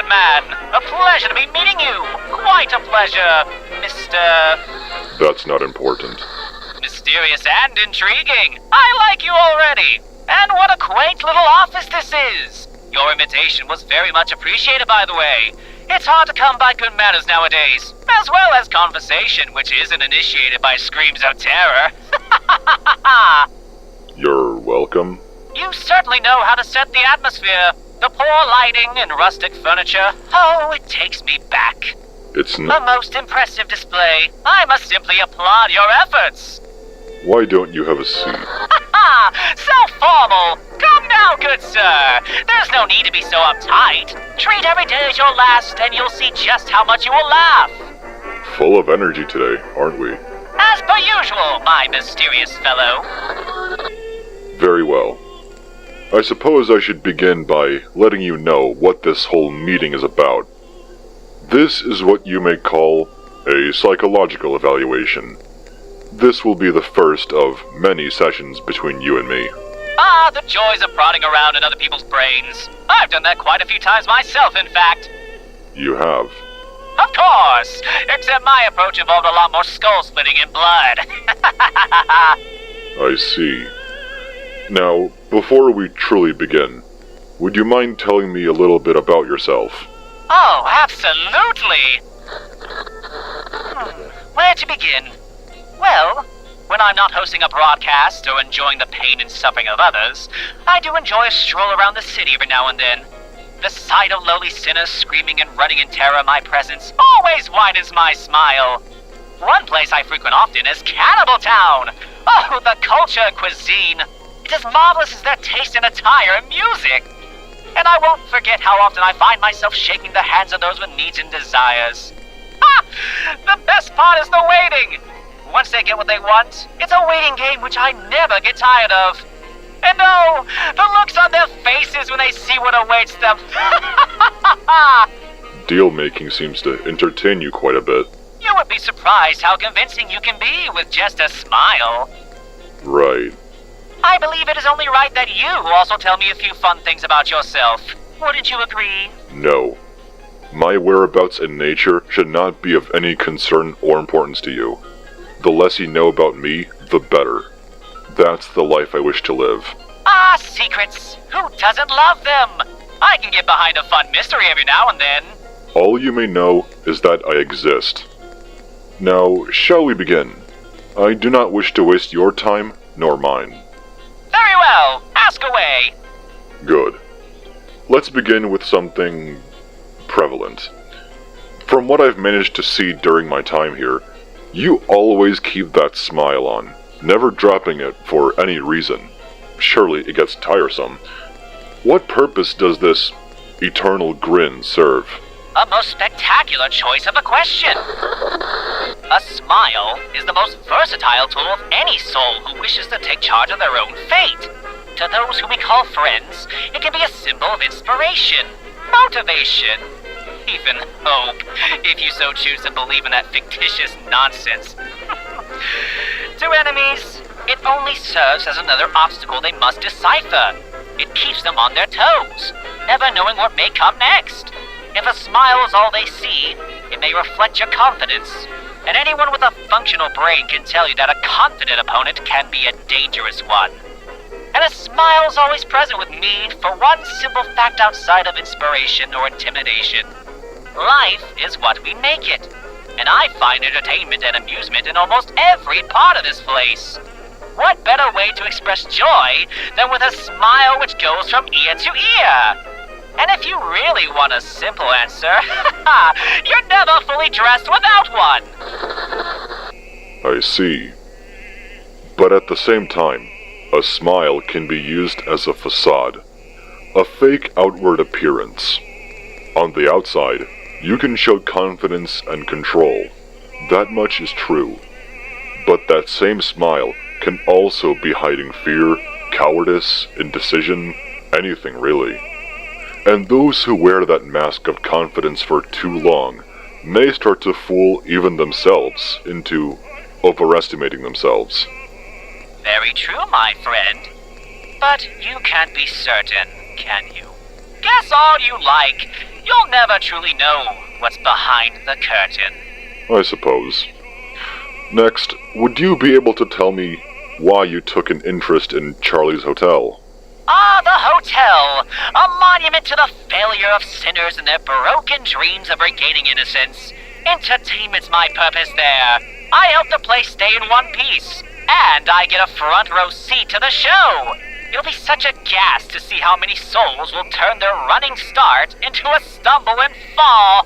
good man. A pleasure to be meeting you. Quite a pleasure, Mr. That's not important. Mysterious and intriguing. I like you already. And what a quaint little office this is. Your invitation was very much appreciated, by the way. It's hard to come by good manners nowadays, as well as conversation, which isn't initiated by screams of terror. You're welcome. You certainly know how to set the atmosphere. The poor lighting and rustic furniture. Oh, it takes me back. It's A not. most impressive display. I must simply applaud your efforts. Why don't you have a seat? So formal. Come now, good sir. There's no need to be so uptight. Treat every day as your last, and you'll see just how much you will laugh. Full of energy today, aren't we? As per usual, my mysterious fellow. Very well. I suppose I should begin by letting you know what this whole meeting is about. This is what you may call a psychological evaluation. This will be the first of many sessions between you and me. Ah, the joys of prodding around in other people's brains. I've done that quite a few times myself, in fact. You have. Of course, except my approach involved a lot more skull-splitting and blood. I see. Now, before we truly begin, would you mind telling me a little bit about yourself? Oh, absolutely. Where to begin? Well, when I'm not hosting a broadcast or enjoying the pain and suffering of others, I do enjoy a stroll around the city every now and then. The sight of lowly sinners screaming and running in terror in my presence always widens my smile. One place I frequent often is Cannibal Town. Oh, the culture and cuisine. It's as marvelous as their taste in attire and music. And I won't forget how often I find myself shaking the hands of those with needs and desires. Ha! The best part is the waiting. Once they get what they want, it's a waiting game which I never get tired of. And oh, the looks on their faces when they see what awaits them. Deal making seems to entertain you quite a bit. You would be surprised how convincing you can be with just a smile. Right. I believe it is only right that you also tell me a few fun things about yourself. Wouldn't you agree? No. My whereabouts in nature should not be of any concern or importance to you. The less you know about me, the better. That's the life I wish to live. Ah, secrets! Who doesn't love them? I can get behind a fun mystery every now and then. All you may know is that I exist. Now, shall we begin? I do not wish to waste your time, nor mine. Very well, ask away. Good. Let's begin with something prevalent. From what I've managed to see during my time here, you always keep that smile on, never dropping it for any reason. Surely it gets tiresome. What purpose does this eternal grin serve? A most spectacular choice of a question. A smile is the most versatile tool of any soul who wishes to take charge of their own fate. To those who we call friends, it can be a symbol of inspiration, motivation, even hope, if you so choose to believe in that fictitious nonsense. To enemies, it only serves as another obstacle they must decipher. It keeps them on their toes, never knowing what may come next. If a smile is all they see, it may reflect your confidence. And anyone with a functional brain can tell you that a confident opponent can be a dangerous one. And a smile is always present with me for one simple fact outside of inspiration or intimidation. Life is what we make it. And I find entertainment and amusement in almost every part of this place. What better way to express joy than with a smile which goes from ear to ear? And if you really want a simple answer, you're never fully dressed without one. I see. But at the same time, a smile can be used as a facade, a fake outward appearance. On the outside, you can show confidence and control. That much is true. But that same smile can also be hiding fear, cowardice, indecision, anything really. And those who wear that mask of confidence for too long may start to fool even themselves into overestimating themselves. Very true, my friend. But you can't be certain, can you? Guess all you like. you'll never truly know what's behind the curtain. I suppose. Next, would you be able to tell me why you took an interest in Charlie's Hotel? Ah, the hotel! A monument to the failure of sinners and their broken dreams of regaining innocence. Entertainment's my purpose there. I help the place stay in one piece. And I get a front row seat to the show. It'll be such a gas to see how many souls will turn their running start into a stumble and fall.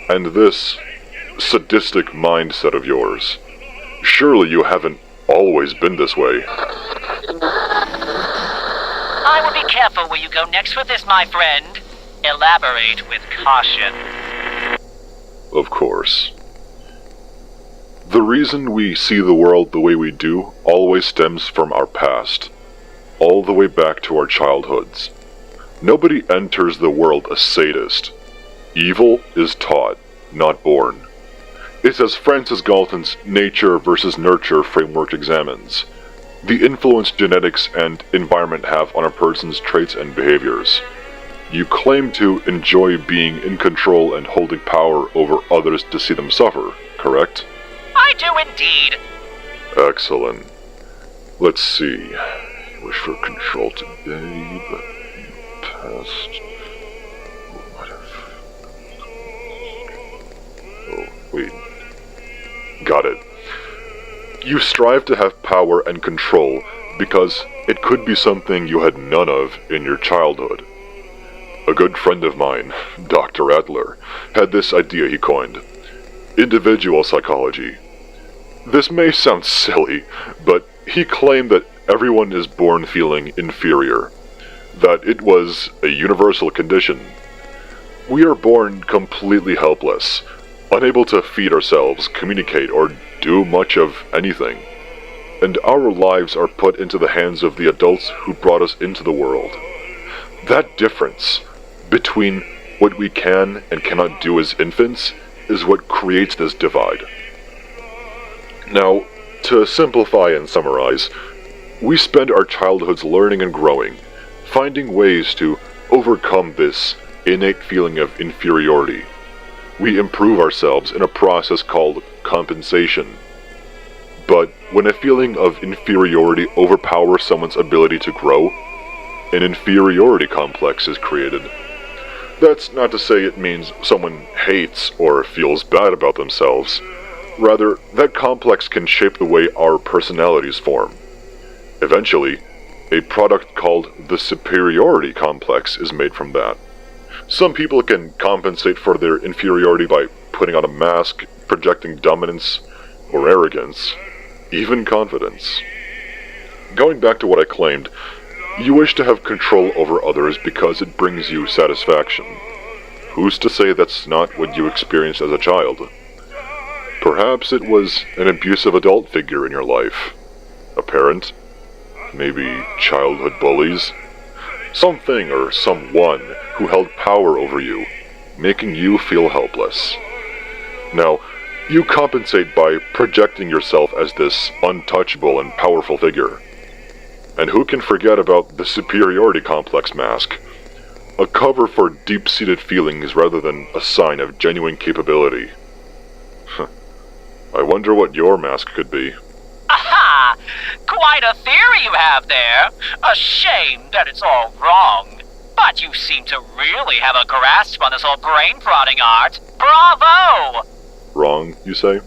And this sadistic mindset of yours, surely you haven't always been this way. I would be careful where you go next with this, my friend. Elaborate with caution. Of course. The reason we see the world the way we do always stems from our past, all the way back to our childhoods. Nobody enters the world a sadist. Evil is taught, not born. It's as Francis Galton's nature versus nurture framework examines, the influence genetics and environment have on a person's traits and behaviors. You claim to enjoy being in control and holding power over others to see them suffer, correct? I do indeed. Excellent. Let's see. Wish for control today, but in the past... What if... Oh, wait. Got it. You strive to have power and control because it could be something you had none of in your childhood. A good friend of mine, Dr. Adler, had this idea he coined. Individual psychology. This may sound silly, but he claimed that everyone is born feeling inferior. That it was a universal condition. We are born completely helpless, unable to feed ourselves, communicate, or do much of anything. And our lives are put into the hands of the adults who brought us into the world. That difference between what we can and cannot do as infants is what creates this divide. Now, to simplify and summarize, we spend our childhoods learning and growing, finding ways to overcome this innate feeling of inferiority. We improve ourselves in a process called compensation. But when a feeling of inferiority overpowers someone's ability to grow, an inferiority complex is created. That's not to say it means someone hates or feels bad about themselves. Rather, that complex can shape the way our personalities form. Eventually, a product called the superiority complex is made from that. Some people can compensate for their inferiority by putting on a mask, projecting dominance or arrogance, even confidence. Going back to what I claimed, you wish to have control over others because it brings you satisfaction. Who's to say that's not what you experienced as a child? Perhaps it was an abusive adult figure in your life. A parent? Maybe childhood bullies? Something or someone who held power over you, making you feel helpless. Now, you compensate by projecting yourself as this untouchable and powerful figure. And who can forget about the superiority complex mask? A cover for deep-seated feelings rather than a sign of genuine capability. I wonder what your mask could be. Aha! Quite a theory you have there. A shame that it's all wrong. But you seem to really have a grasp on this whole brain-prodding art. Bravo! Wrong, you say?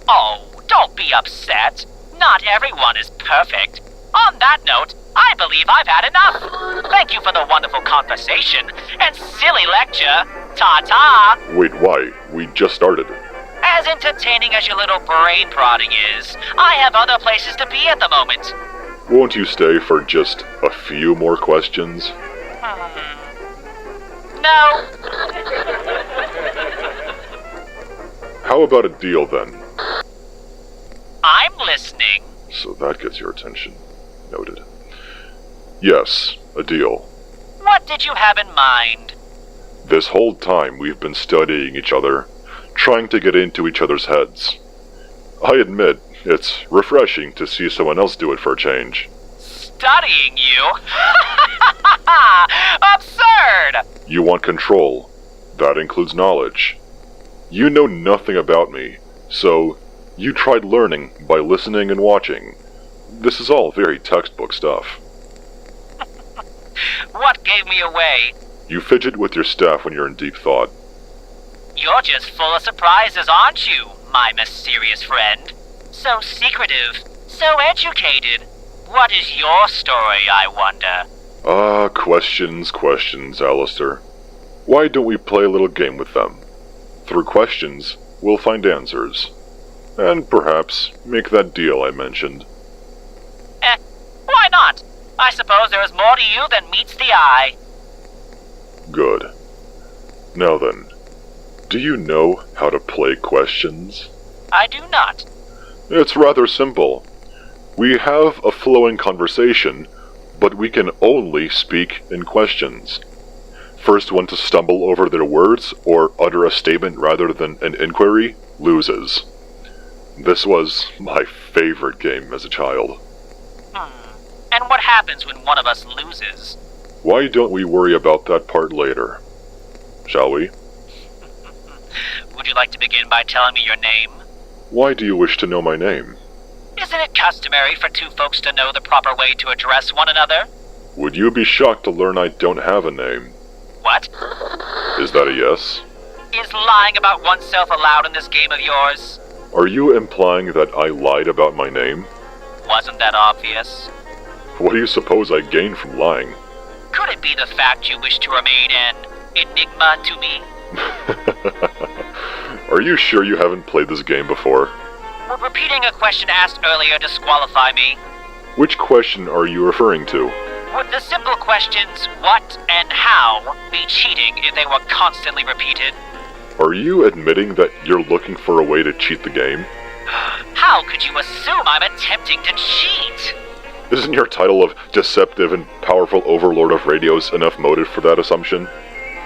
Oh, don't be upset. Not everyone is perfect. On that note, I believe I've had enough. Thank you for the wonderful conversation and silly lecture. Ta-ta! Wait, why? We just started. As entertaining as your little brain prodding is, I have other places to be at the moment. Won't you stay for just a few more questions? No. How about a deal then? I'm listening. So that gets your attention. Noted. Yes, a deal. What did you have in mind? This whole time we've been studying each other, trying to get into each other's heads. I admit, it's refreshing to see someone else do it for a change. studying you? Absurd! You want control. That includes knowledge. You know nothing about me, so you tried learning by listening and watching. This is all very textbook stuff. What gave me away? You fidget with your staff when you're in deep thought. You're just full of surprises, aren't you, my mysterious friend? So secretive, so educated. What is your story, I wonder? Questions, Alastor. Why don't we play a little game with them? Through questions, we'll find answers. And perhaps make that deal I mentioned. Why not? I suppose there is more to you than meets the eye. Good. Now then, do you know how to play questions? I do not. It's rather simple. We have a flowing conversation, but we can only speak in questions. First one to stumble over their words or utter a statement rather than an inquiry loses. This was my favorite game as a child. And what happens when one of us loses? Why don't we worry about that part later? Shall we? Would you like to begin by telling me your name? Why do you wish to know my name? Isn't it customary for two folks to know the proper way to address one another? Would you be shocked to learn I don't have a name? What? Is that a yes? Is lying about oneself allowed in this game of yours? Are you implying that I lied about my name? Wasn't that obvious? What do you suppose I gained from lying? Could it be the fact you wish to remain an enigma to me? Are you sure you haven't played this game before? Would repeating a question asked earlier disqualify me? Which question are you referring to? Would the simple questions, what and how, be cheating if they were constantly repeated? Are you admitting that you're looking for a way to cheat the game? How could you assume I'm attempting to cheat? Isn't your title of deceptive and powerful overlord of radios enough motive for that assumption?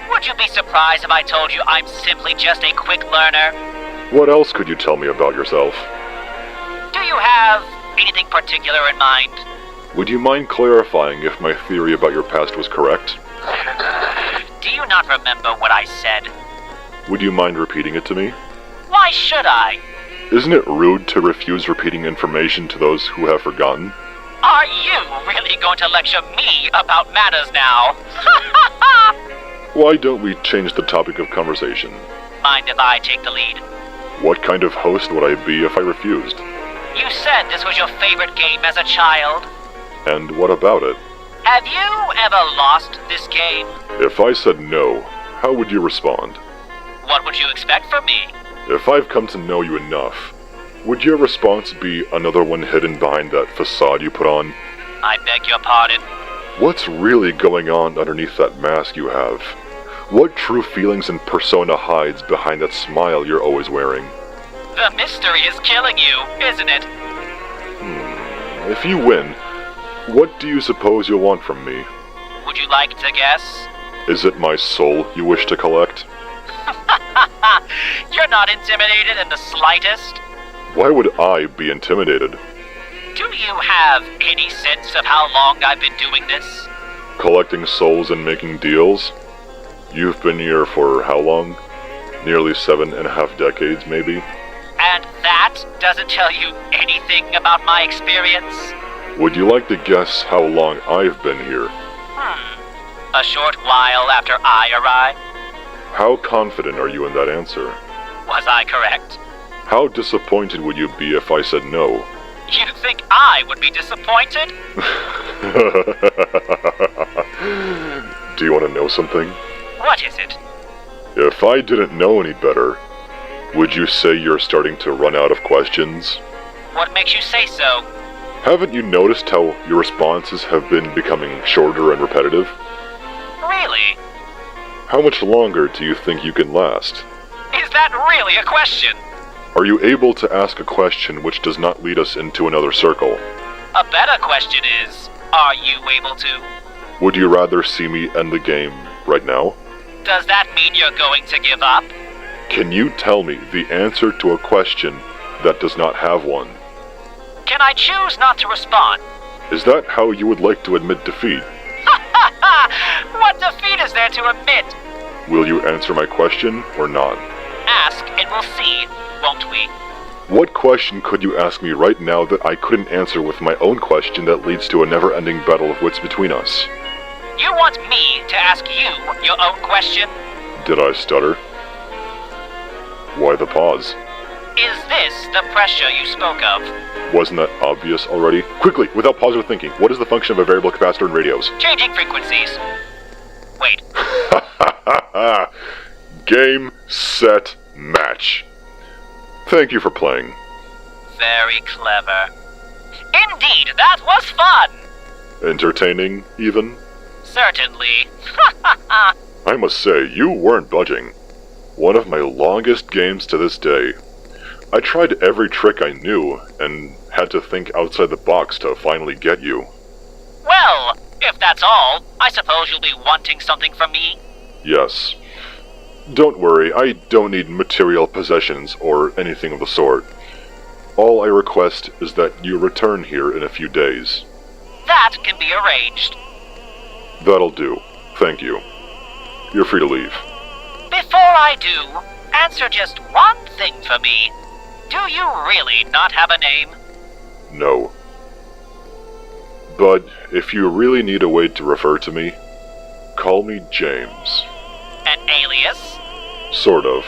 Would you be surprised if I told you I'm simply just a quick learner? What else could you tell me about yourself? Do you have anything particular in mind? Would you mind clarifying if my theory about your past was correct? Do you not remember what I said? Would you mind repeating it to me? Why should I? Isn't it rude to refuse repeating information to those who have forgotten? Are you really going to lecture me about matters now? Why don't we change the topic of conversation? Mind if I take the lead? What kind of host would I be if I refused? You said this was your favorite game as a child. And what about it? Have you ever lost this game? If I said no, how would you respond? What would you expect from me? If I've come to know you enough, would your response be another one hidden behind that facade you put on? I beg your pardon? What's really going on underneath that mask you have? What true feelings and persona hides behind that smile you're always wearing? The mystery is killing you, isn't it? If you win, what do you suppose you'll want from me? Would you like to guess? Is it my soul you wish to collect? You're not intimidated in the slightest? Why would I be intimidated? Do you have any sense of how long I've been doing this? Collecting souls and making deals? You've been here for how long? Nearly 7.5 decades, maybe? And that doesn't tell you anything about my experience? Would you like to guess how long I've been here? A short while after I arrived? How confident are you in that answer? Was I correct? How disappointed would you be if I said no? You think I would be disappointed? Do you want to know something? What is it? If I didn't know any better, would you say you're starting to run out of questions? What makes you say so? Haven't you noticed how your responses have been becoming shorter and repetitive? Really? How much longer do you think you can last? Is that really a question? Are you able to ask a question which does not lead us into another circle? A better question is, are you able to? Would you rather see me end the game right now? Does that mean you're going to give up? Can you tell me the answer to a question that does not have one? Can I choose not to respond? Is that how you would like to admit defeat? What defeat is there to admit? Will you answer my question or not? Ask and we'll see, won't we? What question could you ask me right now that I couldn't answer with my own question that leads to a never-ending battle of wits between us? You want me to ask you your own question? Did I stutter? Why the pause? Is this the pressure you spoke of? Wasn't that obvious already? Quickly, without pause or thinking, what is the function of a variable capacitor in radios? Changing frequencies. Wait. Game, set, match. Thank you for playing. Very clever. Indeed, that was fun! Entertaining, even? Certainly. I must say, you weren't budging. One of my longest games to this day. I tried every trick I knew, and had to think outside the box to finally get you. Well, if that's all, I suppose you'll be wanting something from me? Yes. Don't worry, I don't need material possessions or anything of the sort. All I request is that you return here in a few days. That can be arranged. That'll do. Thank you. You're free to leave. Before I do, answer just one thing for me. Do you really not have a name? No. But if you really need a way to refer to me, call me James. An alias? Sort of.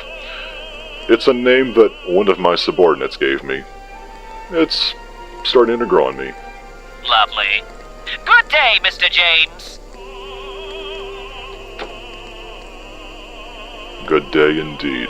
It's a name that one of my subordinates gave me. It's starting to grow on me. Lovely. Good day, Mr. James. Good day indeed.